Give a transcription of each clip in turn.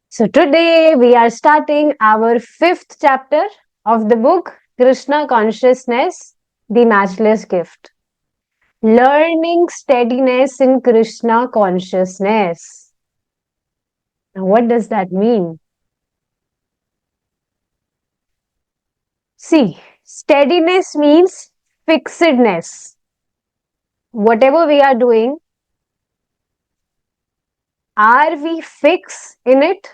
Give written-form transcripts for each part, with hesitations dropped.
So today we are starting our fifth chapter of the book Krishna Consciousness, the Matchless Gift. Learning steadiness in Krishna consciousness. Now, what does that mean? See, steadiness means fixedness. Whatever we are doing, are we fixed in it?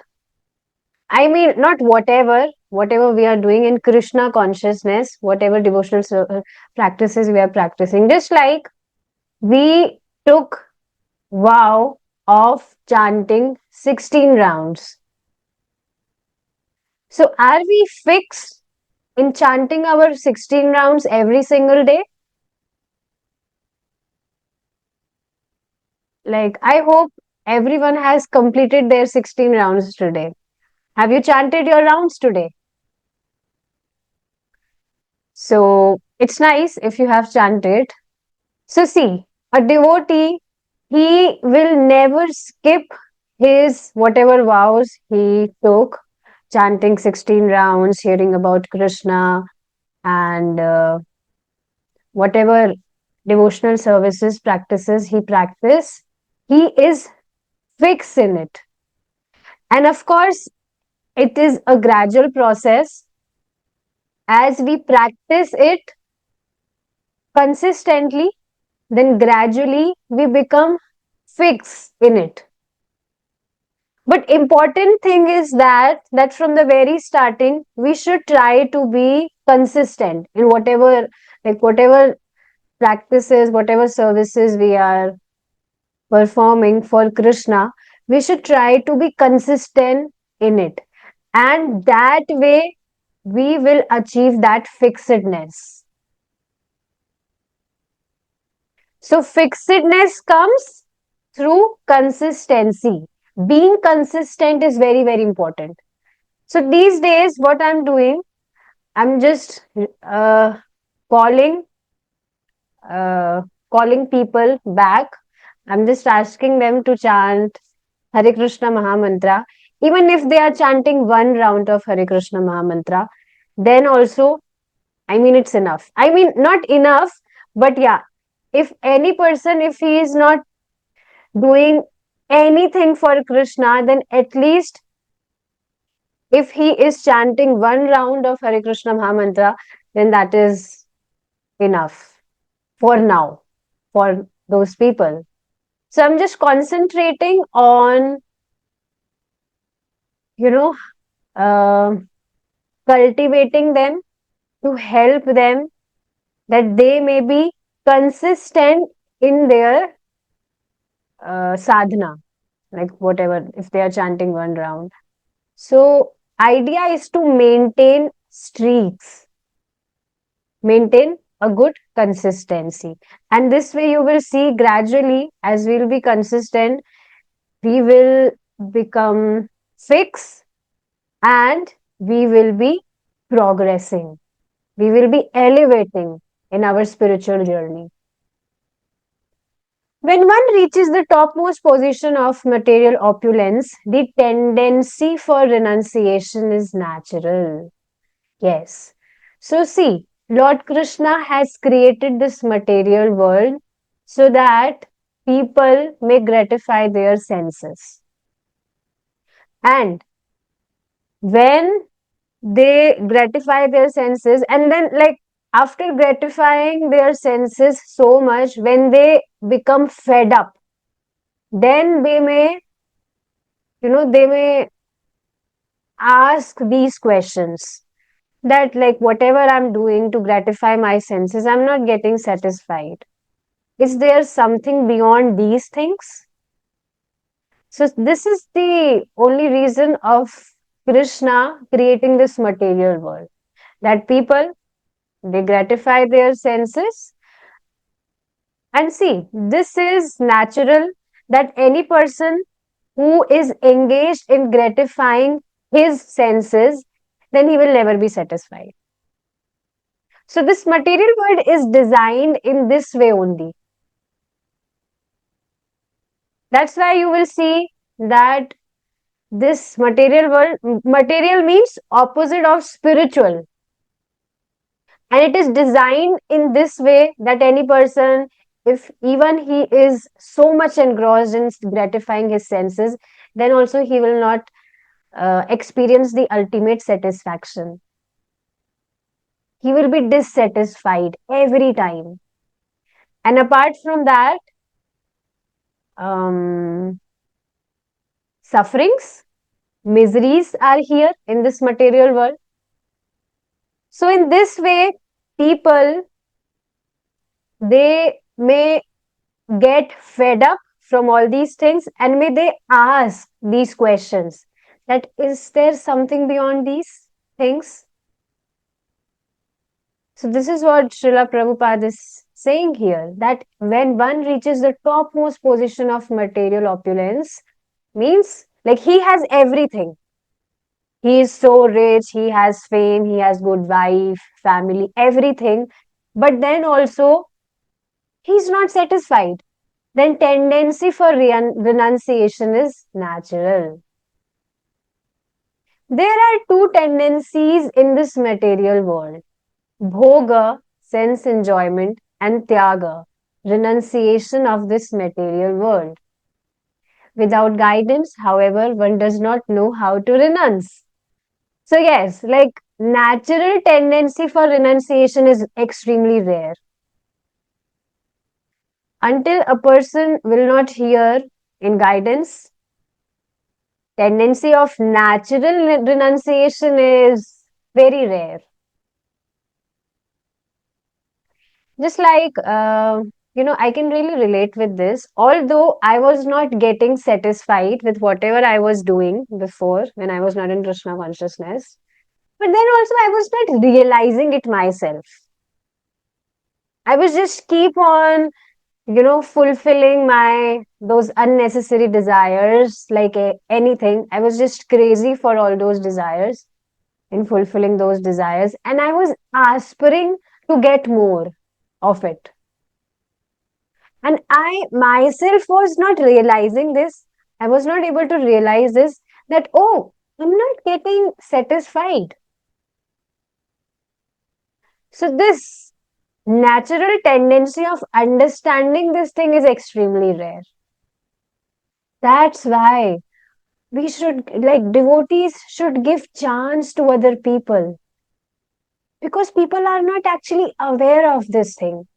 I mean, not whatever we are doing in Krishna consciousness, whatever devotional practices we are practicing. Just like we took vow of chanting 16 rounds. So, are we fixed in chanting our 16 rounds every single day? Like, I hope everyone has completed their 16 rounds today. Have you chanted your rounds today? So, it's nice if you have chanted. So, see, a devotee, he will never skip his whatever vows he took, chanting 16 rounds, hearing about Krishna, and whatever devotional services practices he practice, he is fixed in it. And of course, it is a gradual process. As we practice it consistently, then gradually we become fixed in it. But important thing is that from the very starting, we should try to be consistent in whatever practices, whatever services we are performing for Krishna, we should try to be consistent in it. And that way, we will achieve that fixedness. So, fixedness comes through consistency. Being consistent is very, very important. So, these days, what I'm doing, I'm just calling uh, calling people back. I'm just asking them to chant Hare Krishna Mahamantra. Even if they are chanting one round of Hare Krishna Mahamantra, then also, I mean, it's enough. I mean, not enough, but yeah, if any person, if he is not doing anything for Krishna, then at least if he is chanting one round of Hare Krishna Mahamantra, then that is enough for now, for those people. So I'm just concentrating on, you know, uh, cultivating them to help them that they may be consistent in their sadhana, like whatever, if they are chanting one round. So, idea is to maintain streaks, maintain a good consistency. And this way, you will see gradually as we'll be consistent, we will become fixed and we will be progressing. We will be elevating in our spiritual journey. When one reaches the topmost position of material opulence, the tendency for renunciation is natural. Yes. So, see, Lord Krishna has created this material world so that people may gratify their senses. And when they gratify their senses, and then, like, after gratifying their senses so much, when they become fed up, then they may ask these questions that, like, whatever I'm doing to gratify my senses, I'm not getting satisfied. Is there something beyond these things? So this is the only reason of Krishna creating this material world, that people, they gratify their senses. And see, this is natural, that any person who is engaged in gratifying his senses, then he will never be satisfied. So, this material world is designed in this way only. That's why you will see that This material world, material means opposite of spiritual. And it is designed in this way that any person, if even he is so much engrossed in gratifying his senses, then also he will not experience the ultimate satisfaction. He will be dissatisfied every time. And apart from that, um, sufferings, miseries are here in this material world. So in this way, people, they may get fed up from all these things, and may they ask these questions, that is there something beyond these things? So this is what Srila Prabhupada is saying here, that when one reaches the topmost position of material opulence, means like he has everything. He is so rich, he has fame, he has good wife, family, everything. But then also he's not satisfied. Then tendency for renunciation is natural. There are two tendencies in this material world: bhoga, sense enjoyment, and tyaga, renunciation of this material world. Without guidance, however, one does not know how to renounce. So, yes, like natural tendency for renunciation is extremely rare. Until a person will not hear in guidance, tendency of natural renunciation is very rare. Just like, I can really relate with this. Although I was not getting satisfied with whatever I was doing before when I was not in Krishna consciousness, but then also I was not realizing it myself. I was just keep on, fulfilling my those unnecessary desires, like anything. I was just crazy for all those desires, in fulfilling those desires, and I was aspiring to get more of it. And I myself was not realizing this. I was not able to realize this, that, oh, I'm not getting satisfied. So, this natural tendency of understanding this thing is extremely rare. That's why we should, like, devotees should give chance to other people, because people are not actually aware of this thing.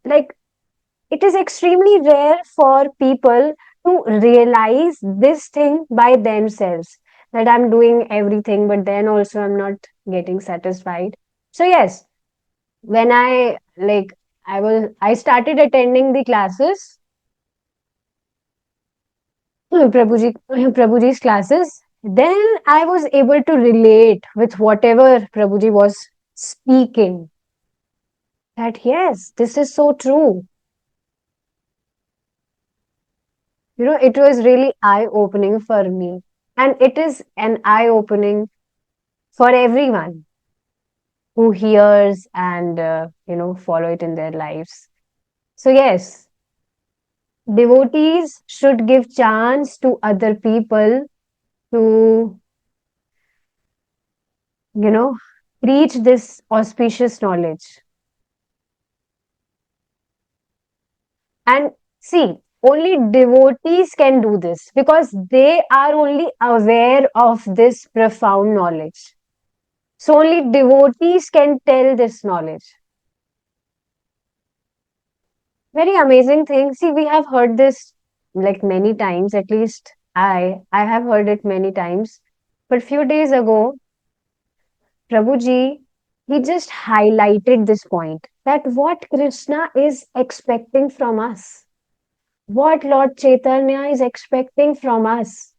Like, it is extremely rare for people to realize this thing by themselves, that I'm doing everything, but then also I'm not getting satisfied. So, yes, when I started attending the classes, Prabhuji's classes, then I was able to relate with whatever Prabhuji was speaking. That yes, this is so true. It was really eye-opening for me. And it is an eye-opening for everyone who hears and, follow it in their lives. So yes, devotees should give chance to other people to, you know, preach this auspicious knowledge. And see, only devotees can do this, because they are only aware of this profound knowledge. So only devotees can tell this knowledge. Very amazing thing. See, we have heard this like many times, at least I have heard it many times. But few days ago, Prabhuji, he just highlighted this point, that what Krishna is expecting from us, what Lord Chaitanya is expecting from us.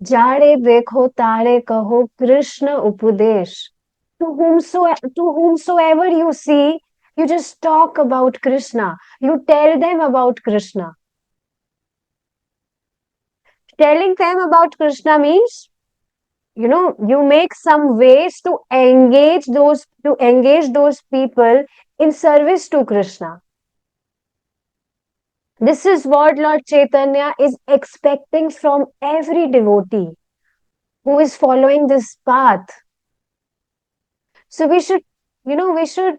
Jare dekho tare kaho Krishna upadesh. To whomsoever you see, you just talk about Krishna. You tell them about Krishna. Telling them about Krishna means, you make some ways to engage those people in service to Krishna. This is what Lord Chaitanya is expecting from every devotee who is following this path. So we should, we should,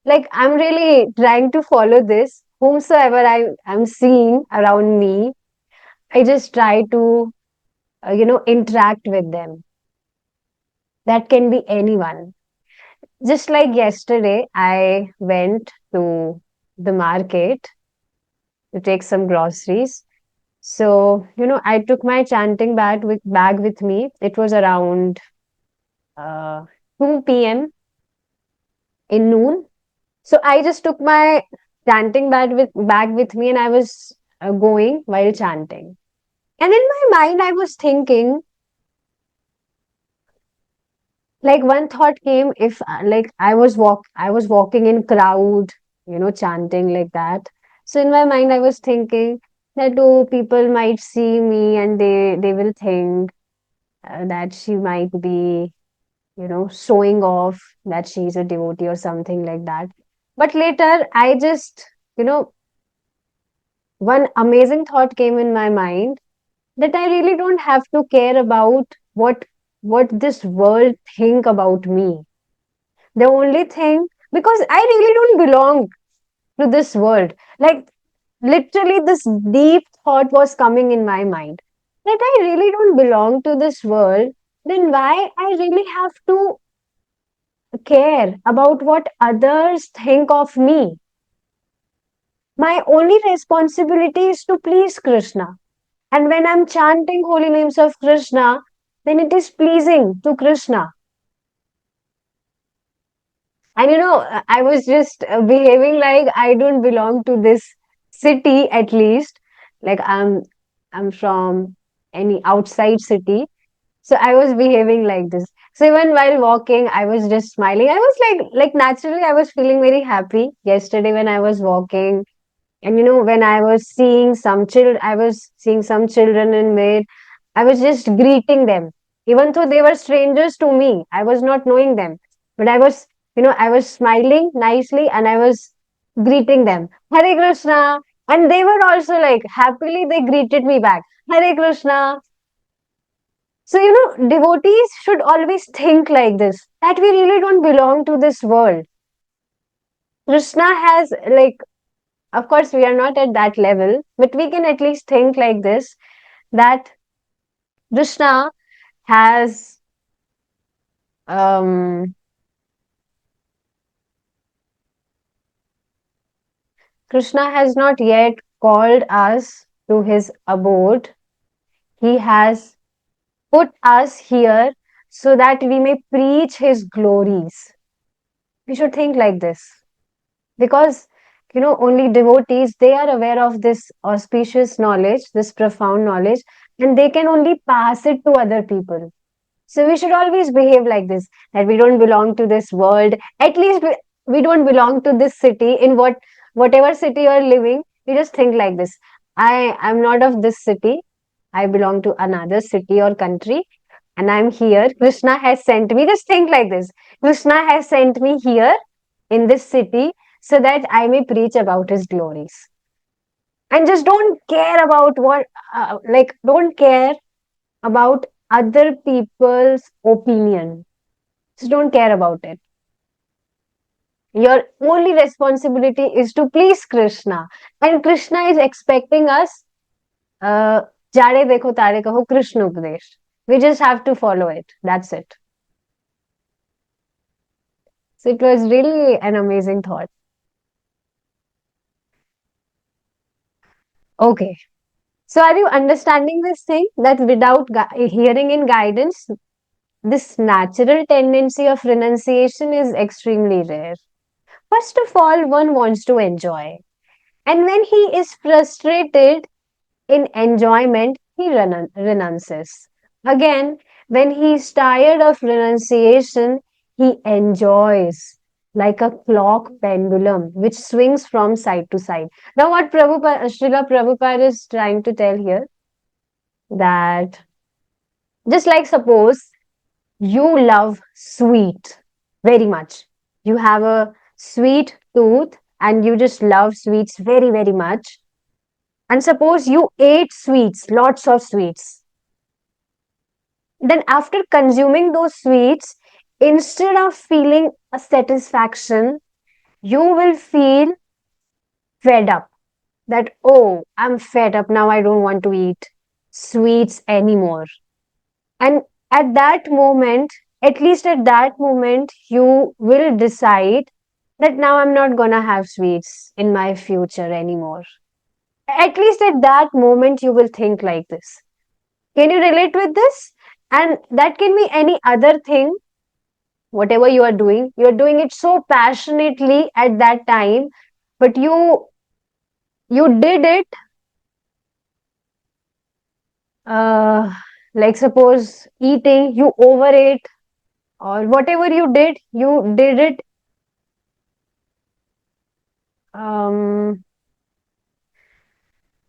like, I'm really trying to follow this. Whomsoever I'm seeing around me, I just try to, interact with them. That can be anyone. Just like yesterday, I went to the market to take some groceries. So, I took my chanting bag with me. It was around uh, 2 p.m. in noon. So I just took my chanting bag with me and I was going while chanting. And in my mind, I was thinking, like one thought came, if like I was walking in crowd, chanting like that. So in my mind, I was thinking that, oh, people might see me and they will think that she might be, showing off that she's a devotee or something like that. But later, I just, one amazing thought came in my mind, that I really don't have to care about what this world think about me. The only thing, because I really don't belong to this world. Like literally this deep thought was coming in my mind, that I really don't belong to this world. Then why I really have to care about what others think of me? My only responsibility is to please Krishna. And when I'm chanting holy names of Krishna, then it is pleasing to Krishna. And I was just behaving like I don't belong to this city at least. Like I'm from any outside city. So I was behaving like this. So even while walking, I was just smiling. I was like naturally I was feeling very happy yesterday when I was walking. And when I was seeing some children in maid, I was just greeting them. Even though they were strangers to me, I was not knowing them. But I was smiling nicely and I was greeting them. Hare Krishna. And they were also like, happily they greeted me back. Hare Krishna. So, devotees should always think like this, that we really don't belong to this world. Krishna has, like, of course, we are not at that level, but we can at least think like this, that Krishna has um, Krishna has not yet called us to his abode. He has put us here so that we may preach his glories. We should think like this, because only devotees, they are aware of this auspicious knowledge, this profound knowledge, and they can only pass it to other people. So we should always behave like this, that we don't belong to this world. At least we don't belong to this city. In whatever city you're living, you just think like this. I am not of this city. I belong to another city or country, and I'm here. Krishna has sent me. Just think like this. Krishna has sent me here in this city so that I may preach about his glories. And just don't care about don't care about other people's opinion. Just don't care about it. Your only responsibility is to please Krishna. And Krishna is expecting us, uh, Jare dekho tare kaho Krishna Upadesh. We just have to follow it. That's it. So it was really an amazing thought. Okay. So are you understanding this thing, that without hearing in guidance, this natural tendency of renunciation is extremely rare? First of all, one wants to enjoy. And when he is frustrated in enjoyment, he renounces. Again, when he is tired of renunciation, he enjoys, like a clock pendulum which swings from side to side. Now, what Srila Prabhupada is trying to tell here, that just like suppose you love sweet very much. You have a sweet tooth and you just love sweets very, very much. And suppose you ate sweets, lots of sweets. Then after consuming those sweets, instead of feeling a satisfaction, you will feel fed up. That, oh, I'm fed up now, I don't want to eat sweets anymore. And at that moment, at least at that moment, you will decide that now I'm not gonna have sweets in my future anymore. At least at that moment, you will think like this. Can you relate with this? And that can be any other thing, whatever you are doing it so passionately at that time, but you did it, uh, like suppose eating, you overate, or whatever you did it, um,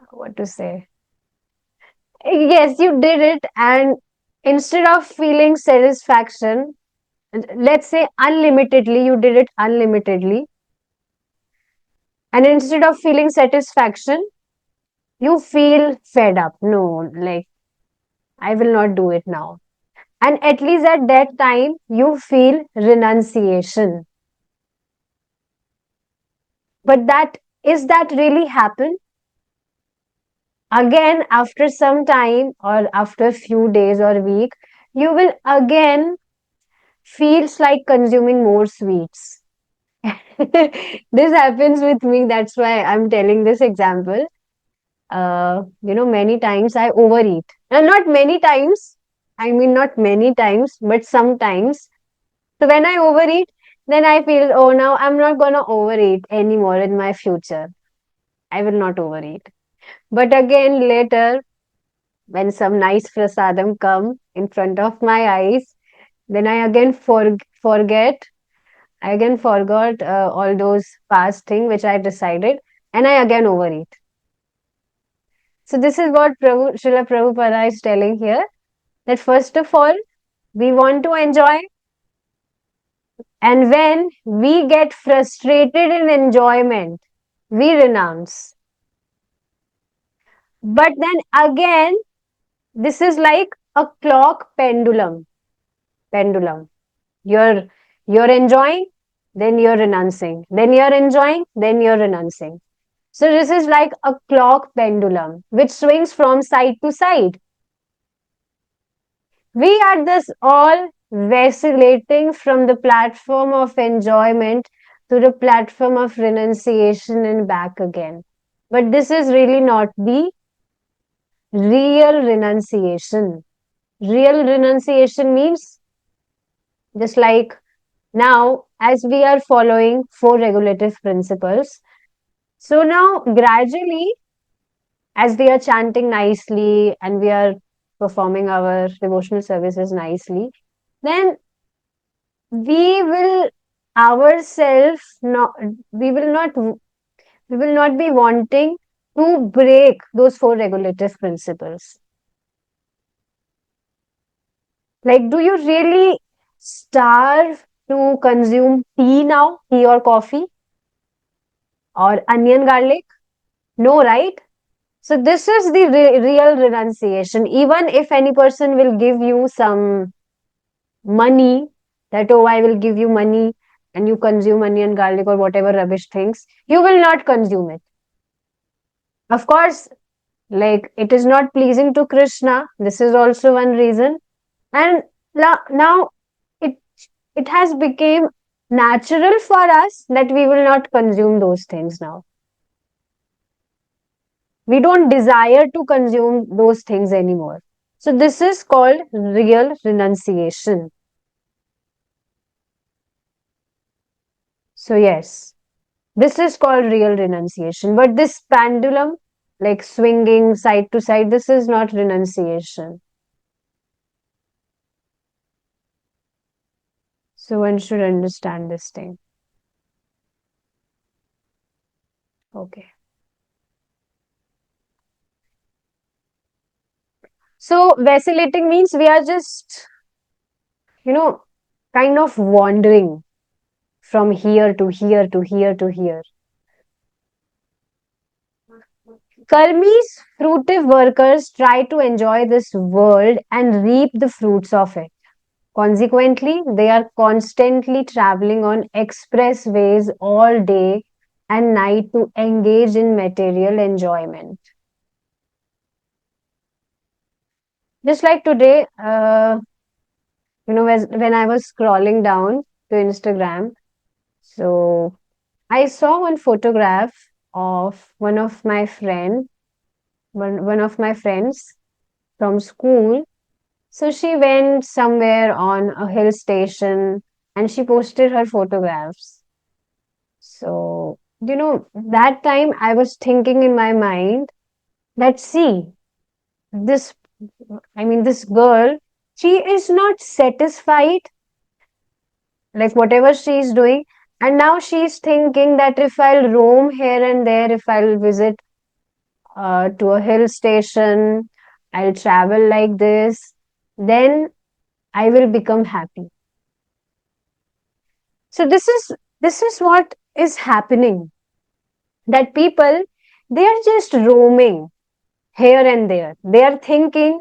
what to say? Yes, you did it, and instead of feeling satisfaction, let's say unlimitedly, you did it unlimitedly, and instead of feeling satisfaction, you feel fed up. No, like, I will not do it now. And at least at that time, you feel renunciation. But that really happen? Again, after some time or after a few days or week, you will again feels like consuming more sweets. This happens with me. That's why I'm telling this example. Many times I overeat. And not many times. I mean, not many times, but sometimes. So when I overeat, then I feel, oh, now I'm not gonna overeat anymore in my future. I will not overeat. But again, later, when some nice prasadam come in front of my eyes, then I again forget. I again forgot all those past things which I decided, and I again overeat. So this is what Srila Prabhupada is telling here, that first of all, we want to enjoy, and when we get frustrated in enjoyment, we renounce. But then again, this is like a clock pendulum. Pendulum. You're you're enjoying, then you're renouncing. Then you're enjoying, then you're renouncing. So this is like a clock pendulum which swings from side to side. We are thus all vacillating from the platform of enjoyment to the platform of renunciation and back again. But this is really not the real renunciation. Real renunciation means, just like now, as we are following four regulative principles, so now gradually, as we are chanting nicely and we are performing our devotional services nicely, then we will ourselves not we will not be wanting to break those four regulative principles. Like, do you really starve to consume tea now, tea or coffee or onion garlic? No, right? So this is the real renunciation. Even if any person will give you some money, that, oh, I will give you money and you consume onion, garlic, or whatever rubbish things, you will not consume it. Of course, like, it is not pleasing to Krishna. This is also one reason. And now it it has become natural for us that we will not consume those things now. We don't desire to consume those things anymore. So this is called real renunciation. So yes, this is called real renunciation. But this pendulum, like swinging side to side, this is not renunciation. So one should understand this thing. Okay. So vacillating means we are just, you know, kind of wandering from here to here to here to here. Karmi's fruitive workers try to enjoy this world and reap the fruits of it. Consequently, they are constantly traveling on expressways all day and night to engage in material enjoyment. Just like today, when I was scrolling down to Instagram, so I saw one photograph of one of my friends from school. So she went somewhere on a hill station and she posted her photographs. So, that time I was thinking in my mind that, see, this, this girl, she is not satisfied, like whatever she is doing. And now she is thinking that if I'll roam here and there, if I'll visit to a hill station, I'll travel like this, then I will become happy. So this is what is happening, that people, they are just roaming here and there. They are thinking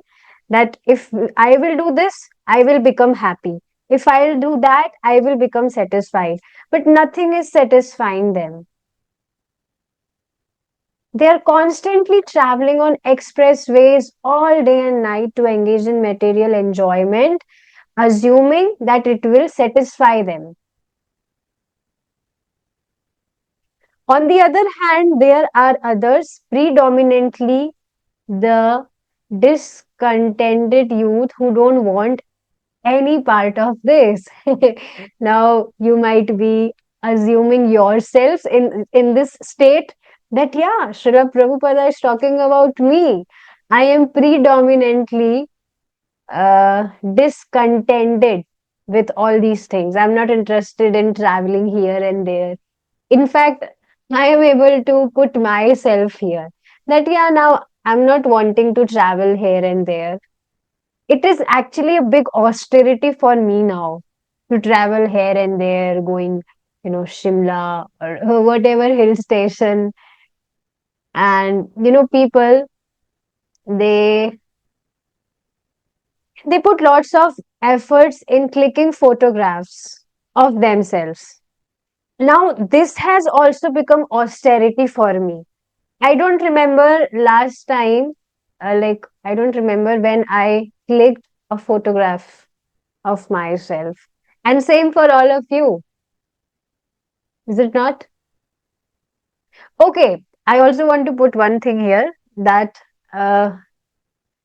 that if I will do this, I will become happy. If I'll do that, I will become satisfied. But nothing is satisfying them. They are constantly traveling on expressways all day and night to engage in material enjoyment, assuming that it will satisfy them. On the other hand, there are others, predominantly the discontented youth, who don't want any part of this. Now, you might be assuming yourselves in this state that, yeah, Srila Prabhupada is talking about me. I am predominantly discontented with all these things. I'm not interested in traveling here and there. In fact, I am able to put myself here that, yeah, now I'm not wanting to travel here and there. It is actually a big austerity for me now to travel here and there, going, Shimla or whatever hill station. And, people, they, they put lots of efforts in clicking photographs of themselves. Now, this has also become austerity for me. I don't remember last time, I don't remember when I clicked a photograph of myself. And same for all of you, is it not? Okay, I also want to put one thing here, that uh,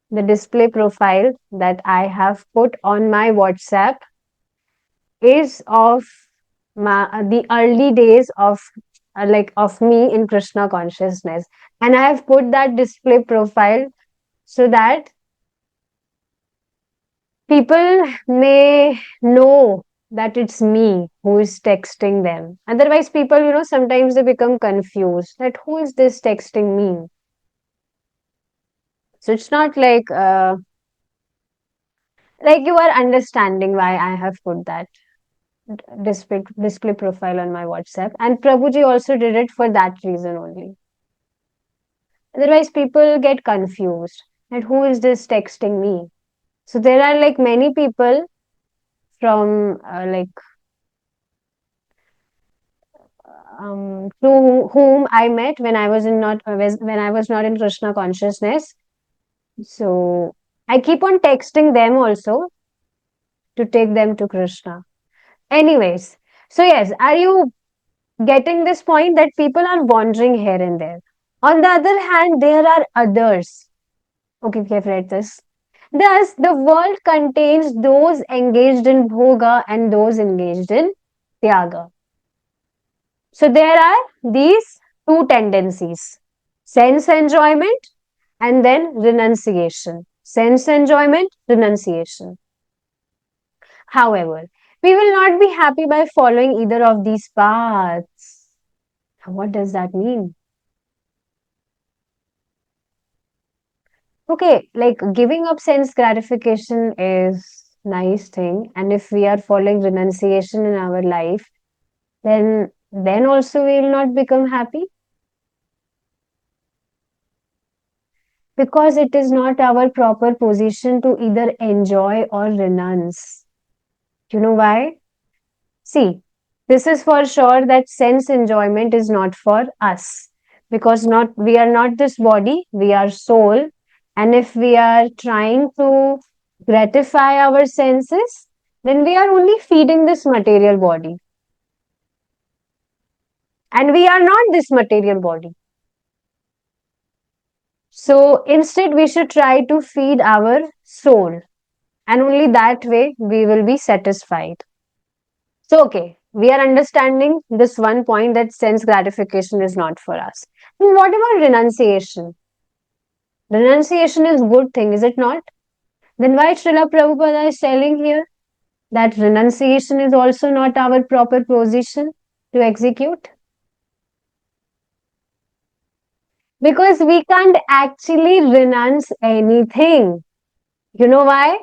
the display profile that I have put on my WhatsApp is of the early days of of me in Krishna consciousness. And I have put that display profile so that people may know that it's me who is texting them. Otherwise, people, sometimes they become confused that who is this texting me? So it's not like you are understanding why I have put that display profile on my WhatsApp. And Prabhuji also did it for that reason only. Otherwise, people get confused that who is this texting me? So there are like many people from through whom I met when I was when I was not in Krishna consciousness. So I keep on texting them also to take them to Krishna. Anyways, so yes, are you getting this point that people are wandering here and there? On the other hand, there are others. Okay, we have read this. Thus, the world contains those engaged in bhoga and those engaged in tyaga. So there are these two tendencies: sense enjoyment and then renunciation. Sense enjoyment, renunciation. However, we will not be happy by following either of these paths. What does that mean? Okay, like giving up sense gratification is nice thing, and if we are following renunciation in our life, then also we will not become happy. Because it is not our proper position to either enjoy or renounce. You know why? See, this is for sure that sense enjoyment is not for us, because not we are not this body, we are soul, and if we are trying to gratify our senses, then we are only feeding this material body, and we are not this material body. So instead, we should try to feed our soul, and only that way we will be satisfied. So, okay, we are understanding this one point that sense gratification is not for us. And what about renunciation? Renunciation is good thing, is it not? Then why Srila Prabhupada is telling here that renunciation is also not our proper position to execute? Because we can't actually renounce anything. You know why?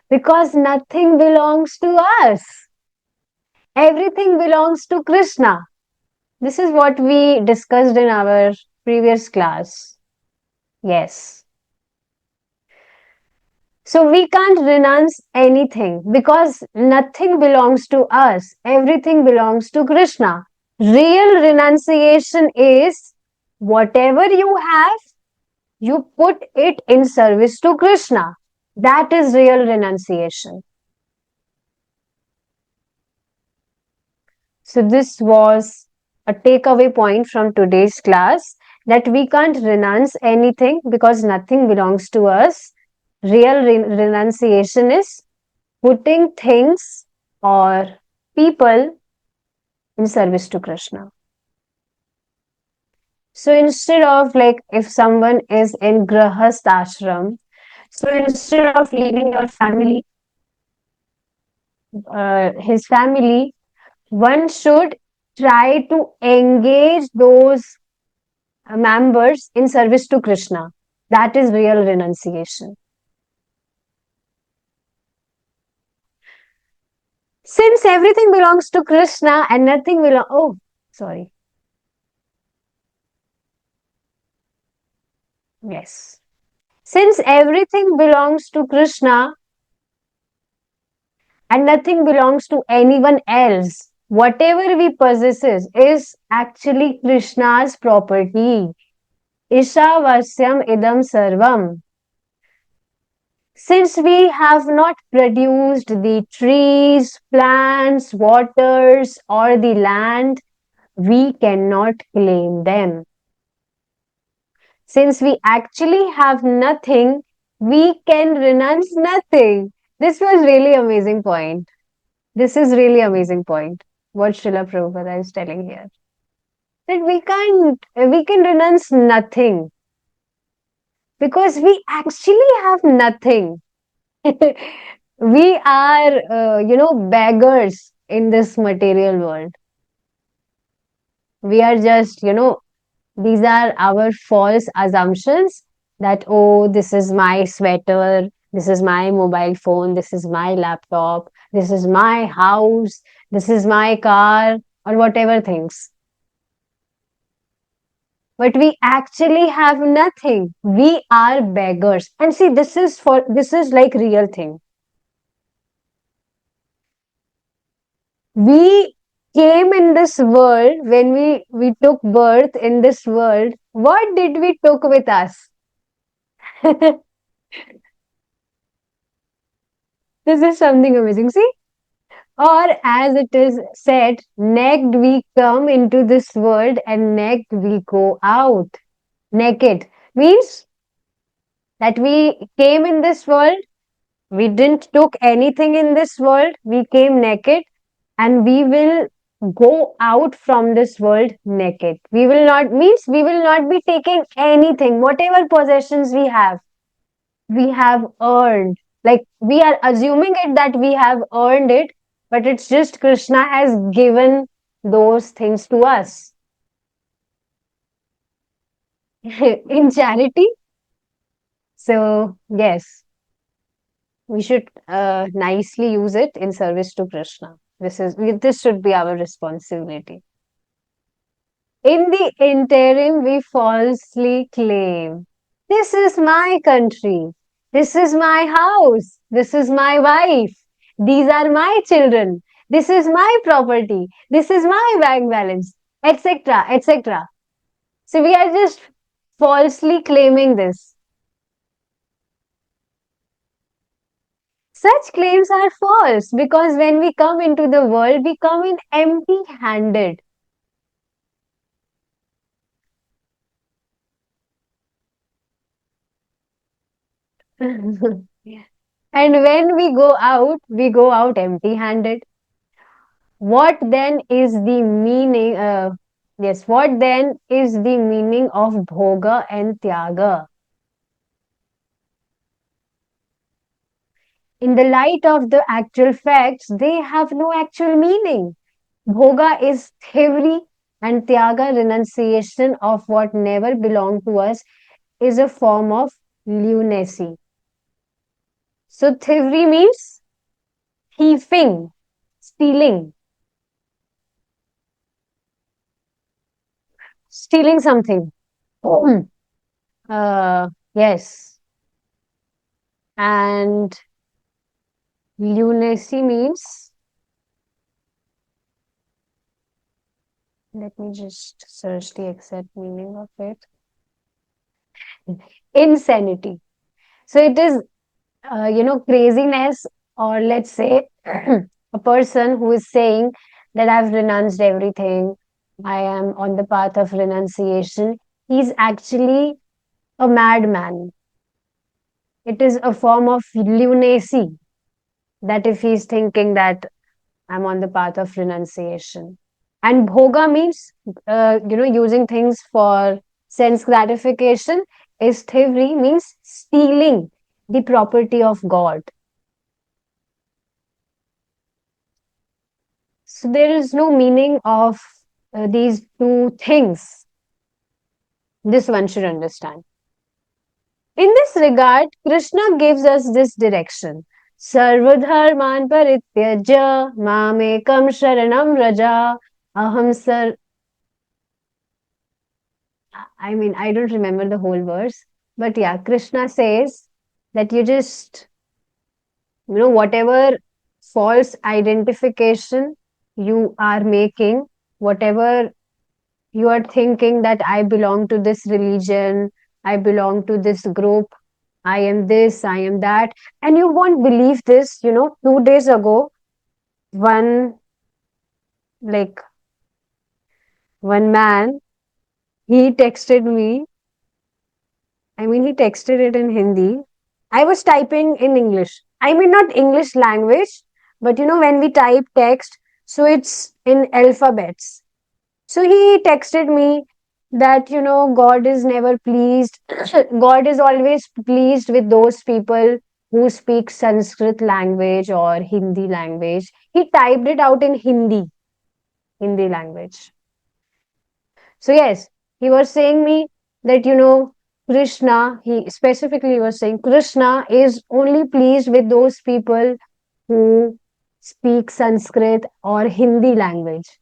Because nothing belongs to us. Everything belongs to Krishna. This is what we discussed in our previous class. Yes. So we can't renounce anything because nothing belongs to us. Everything belongs to Krishna. Real renunciation is whatever you have, you put it in service to Krishna. That is real renunciation. So this was a takeaway point from today's class, that we can't renounce anything because nothing belongs to us. Real renunciation is putting things or people in service to Krishna. So instead of, like, if someone is in grahast ashram, so instead of leaving your family, his family, one should try to engage those members in service to Krishna. That is real renunciation. Since everything belongs to Krishna and nothing belongs, oh, sorry. Yes. Since everything belongs to Krishna and nothing belongs to anyone else, whatever we possess is actually Krishna's property. 𝗃𝗵𝗵 idam sarvam. Since we have not produced the trees, plants, waters, or the land, we cannot claim them. Since we actually have nothing, we can renounce nothing. This was really amazing point. This is really amazing point. What Srila Prabhupada is telling here. That we can renounce nothing. Because we actually have nothing. We are, beggars in this material world. We are just, these are our false assumptions that, oh, this is my sweater, this is my mobile phone, this is my laptop, this is my house, this is my car, or whatever things. But we actually have nothing. We are beggars. And see, this is like real thing. We came in this world, when we took birth in this world, what did we took with us? This is something amazing. See? Or as it is said, naked we come into this world and naked we go out. Naked means that we came in this world, we didn't took anything in this world, we came naked, and we will go out from this world naked. We will not be taking anything. Whatever possessions we have earned. Like, we are assuming it that we have earned it, but it's just Krishna has given those things to us. In charity. So, yes, we should nicely use it in service to Krishna. This should be our responsibility. In the interim, we falsely claim. This is my country. This is my house. This is my wife. These are my children. This is my property. This is my bank balance, etc., etc. So we are just falsely claiming this. Such claims are false because when we come into the world, we come in empty handed. And when we go out empty handed. What then is the meaning? Yes, what then is the meaning of bhoga and tyaga? In the light of the actual facts, they have no actual meaning. Bhoga is theory and tyaga, renunciation of what never belonged to us, is a form of lunacy. So theory means thieving, stealing, stealing something. Yes. And lunacy means, let me just search the exact meaning of it. Insanity. So it is, craziness, or let's say a person who is saying that I've renounced everything, I am on the path of renunciation. He's actually a madman. It is a form of lunacy that if he's thinking that I'm on the path of renunciation. And bhoga means, using things for sense gratification. Is thievery means stealing the property of God. So there is no meaning of these two things. This one should understand. In this regard, Krishna gives us this direction. Sarvadharman parityajya mamekam sharanam raja aham sar. I mean, I don't remember the whole verse, but yeah, Krishna says that you just, whatever false identification you are making, whatever you are thinking that I belong to this religion, I belong to this group, I am this, I am that, and you won't believe this, 2 days ago, one, like, one man, he texted me. I mean, he texted it in Hindi. I was typing in English. I mean, not English language, but when we type text, so it's in alphabets. So he texted me that, God is never pleased. God is always pleased with those people who speak Sanskrit language or Hindi language. He typed it out in Hindi language. So yes, he was saying me that, Krishna, he specifically was saying Krishna is only pleased with those people who speak Sanskrit or Hindi language.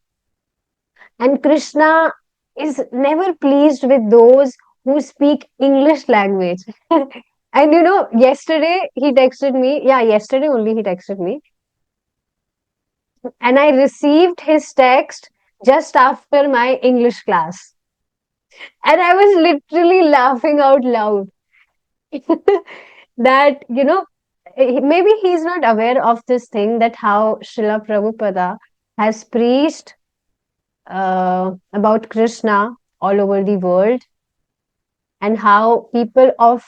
And Krishna is never pleased with those who speak English language. And yesterday he texted me. Yeah, yesterday only he texted me. And I received his text just after my English class. And I was literally laughing out loud. That, maybe he's not aware of this thing, that how Srila Prabhupada has preached about Krishna all over the world, and how people of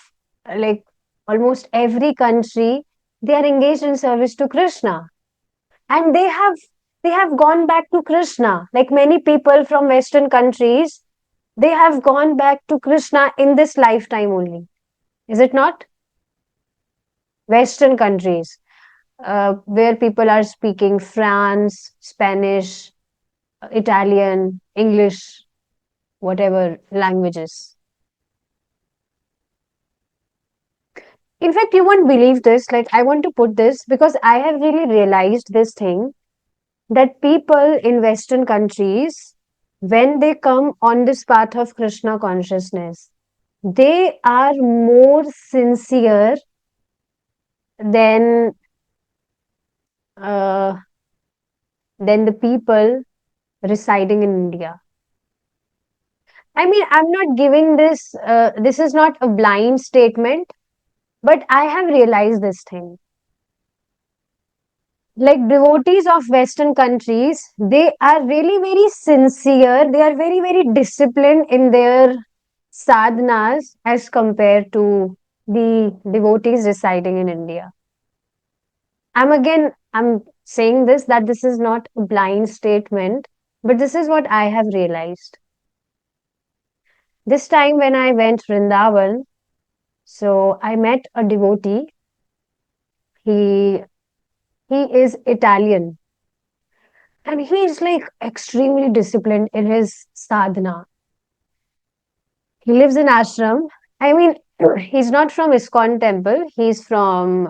like almost every country, they are engaged in service to Krishna, and they have gone back to Krishna. Like many people from Western countries, they have gone back to Krishna in this lifetime only. Is it not? Western countries, where people are speaking France, Spanish, Italian, English, whatever languages. In fact, you won't believe this. Like, I want to put this because I have really realized this thing, that people in Western countries, when they come on this path of Krishna consciousness, they are more sincere than uh, than the people residing in India. I mean, I'm not giving this, this is not a blind statement, but I have realized this thing. Like devotees of Western countries, they are really very sincere. They are very, very disciplined in their sadhanas as compared to the devotees residing in India. I'm saying this that this is not a blind statement, but this is what I have realized. This time when I went Vrindavan, so I met a devotee. He he is Italian and he is like extremely disciplined in his sadhana. He lives in ashram. I mean, he's not from ISKCON temple. He's from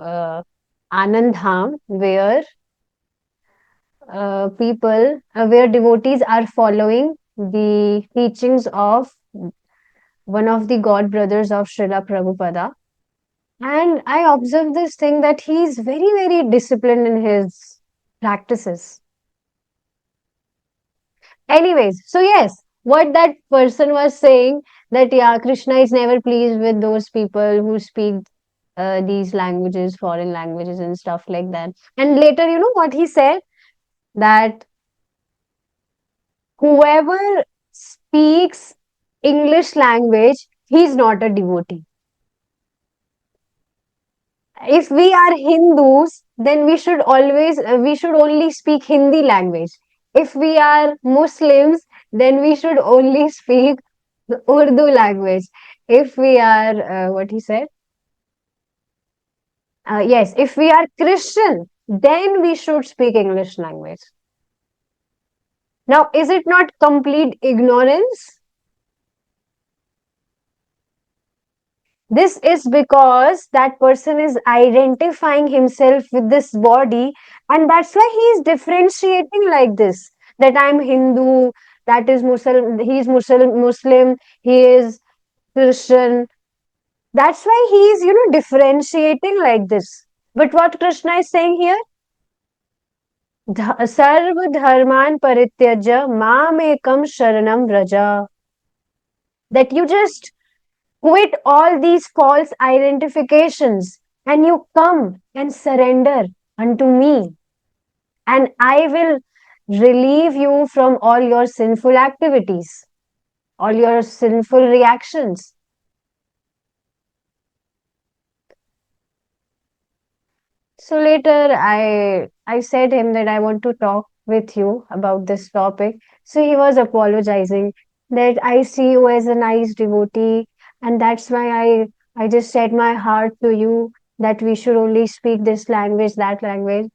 Anand Dham, where where devotees are following the teachings of one of the god brothers of Srila Prabhupada. And I observed this thing that he's very, very disciplined in his practices. Anyways, so yes, what that person was saying that yeah, Krishna is never pleased with those people who speak these languages, foreign languages, and stuff like that. And later, you know what he said? That whoever speaks English language, he's not a devotee. If we are Hindus, then we should only speak Hindi language. If we are Muslims, then we should only speak the Urdu language. If we are, what he said? Yes, if we are Christian, then we should speak English language. Now, is it not complete ignorance? This is because that person is identifying himself with this body, and that's why he is differentiating like this. That I'm Hindu, that is Muslim, he's Muslim, he is Christian. That's why he is, differentiating like this. But what Krishna is saying here? Sarva dharman parityajya mamekam sharanam vraja. That you just quit all these false identifications and you come and surrender unto me, and I will relieve you from all your sinful activities, all your sinful reactions. So later I said him that I want to talk with you about this topic. So he was apologizing that I see you as a nice devotee, and that's why I just set my heart to you that we should only speak this language, that language.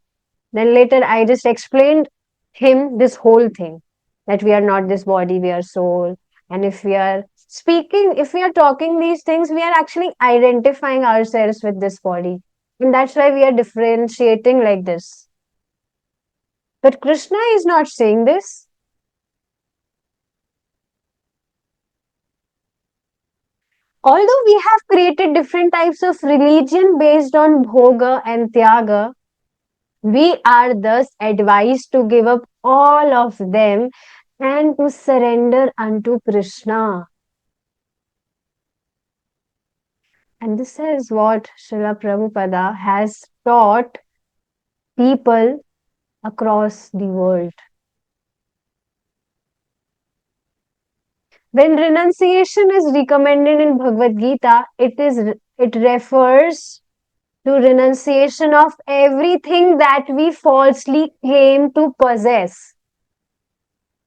Then later I just explained him this whole thing, that we are not this body, we are soul. And if we are talking these things, we are actually identifying ourselves with this body. And that's why we are differentiating like this. But Krishna is not saying this. Although we have created different types of religion based on bhoga and tyaga, we are thus advised to give up all of them and to surrender unto Krishna. And this is what Srila Prabhupada has taught people across the world. When renunciation is recommended in Bhagavad Gita, it refers to renunciation of everything that we falsely claim to possess.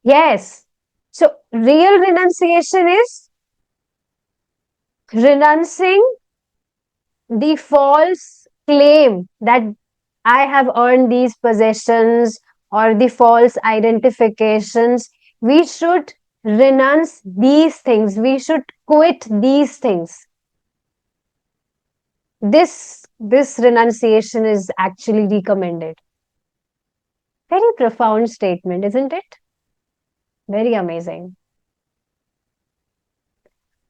Yes. So real renunciation is renouncing the false claim that I have earned these possessions or the false identifications. We should renounce these things. We should quit these things. This renunciation is actually recommended. Very profound statement, isn't it? Very amazing.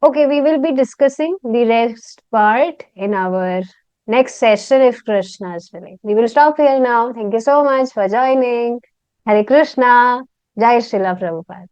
Okay, we will be discussing the rest part in our next session if Krishna is willing. We will stop here now. Thank you so much for joining. Hare Krishna. Jai Srila Prabhupada.